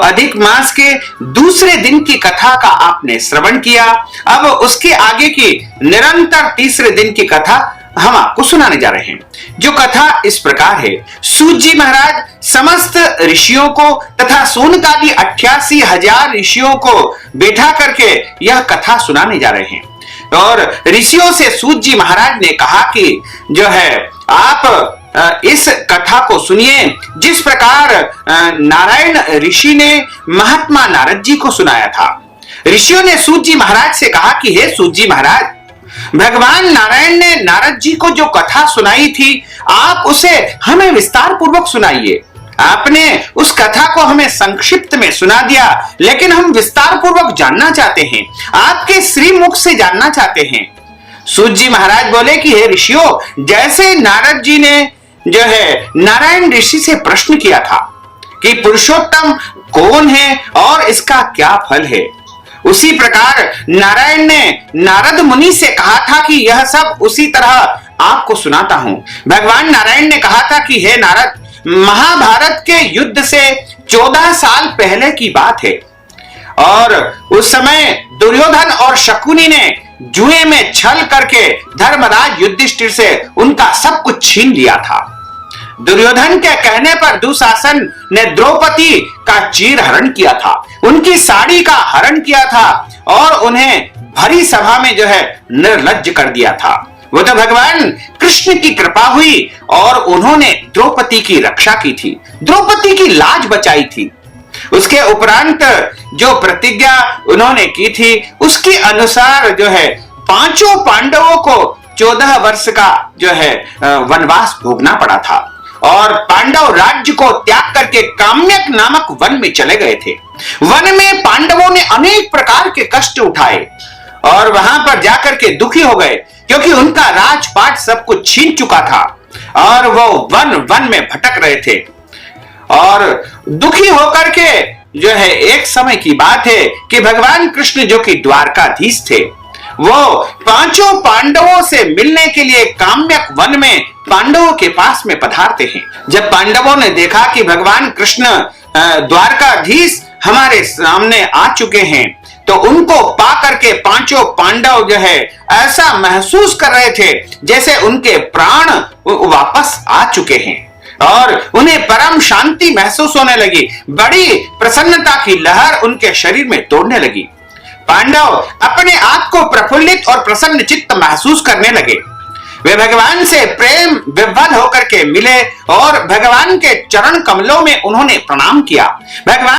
अधिक मास के दूसरे दिन की कथा का आपने श्रवण किया। अब उसके आगे की निरंतर तीसरे दिन की कथा हम आपको सुनाने जा रहे हैं, जो कथा इस प्रकार है। सूत जी महाराज समस्त ऋषियों को तथा सोनकादि 88,000 ऋषियों को बैठा करके यह कथा सुनाने जा रहे हैं। और ऋषियों से सूत जी महाराज ने कहा कि जो है आप इस कथा को सुनिए, जिस प्रकार नारायण ऋषि ने महात्मा नारद जी को सुनाया था। ऋषियों ने सूत जी महाराज से कहा कि हे सूत जी महाराज, भगवान नारायण ने नारद जी को जो कथा सुनाई थी, आप उसे हमें विस्तार पूर्वक सुनाइए। आपने उस कथा को हमें संक्षिप्त में सुना दिया, लेकिन हम विस्तार पूर्वक जानना चाहते हैं, आपके श्रीमुख से जानना चाहते हैं। सूत जी महाराज बोले कि हे ऋषियों, जैसे नारद जी ने जो है नारायण ऋषि से प्रश्न किया था कि पुरुषोत्तम कौन है और इसका क्या फल है, उसी प्रकार नारायण ने नारद मुनि से कहा था कि यह सब उसी तरह आपको सुनाता हूं। भगवान नारायण ने कहा था कि हे नारद, महाभारत के युद्ध से 14 साल पहले की बात है, और उस समय दुर्योधन और शकुनी ने जुए में छल करके धर्मराज युधिष्ठिर से उनका सब कुछ छीन लिया था। दुर्योधन के कहने पर दुशासन ने द्रौपदी का चीर हरण किया था, उनकी साड़ी का हरण किया था और उन्हें भरी सभा में जो है निर्लज्ज कर दिया था। वो तो भगवान कृष्ण की कृपा हुई और उन्होंने द्रौपदी की रक्षा की थी, द्रौपदी की लाज बचाई थी। उसके उपरांत जो प्रतिज्ञा उन्होंने की थी, उसके अनुसार जो है पांचों पांडवों को 14 वर्ष का जो है वनवास भोगना पड़ा था, और पांडव राज्य को त्याग करके काम्यक नामक वन में चले गए थे। वन में पांडवों ने अनेक प्रकार के कष्ट उठाए और वहां पर जाकर के दुखी हो गए, क्योंकि उनका राजपाट सब कुछ छीन चुका था और वो वन में भटक रहे थे। और दुखी होकर के जो है एक समय की बात है कि भगवान कृष्ण जो कि द्वारकाधीश थे, वो पांचों पांडवों से मिलने के लिए काम्यक वन में पांडवों के पास में पधारते हैं। जब पांडवों ने देखा कि भगवान कृष्ण द्वारकाधीश हमारे सामने आ चुके हैं, तो उनको पा करके पांचों पांडव जो है ऐसा महसूस कर रहे थे जैसे उनके प्राण वापस आ चुके हैं और उन्हें परम शांति महसूस होने लगी। बड़ी प्रसन्नता की लहर उनके शरीर में दौड़ने लगी। पांडव अपने आप को प्रफुल्लित और प्रसन्न चित्त महसूस करने लगे। वे भगवान से प्रेम विभ्वल होकर के मिले और भगवान के चरण कमलों में उन्होंने प्रणाम किया। भगवान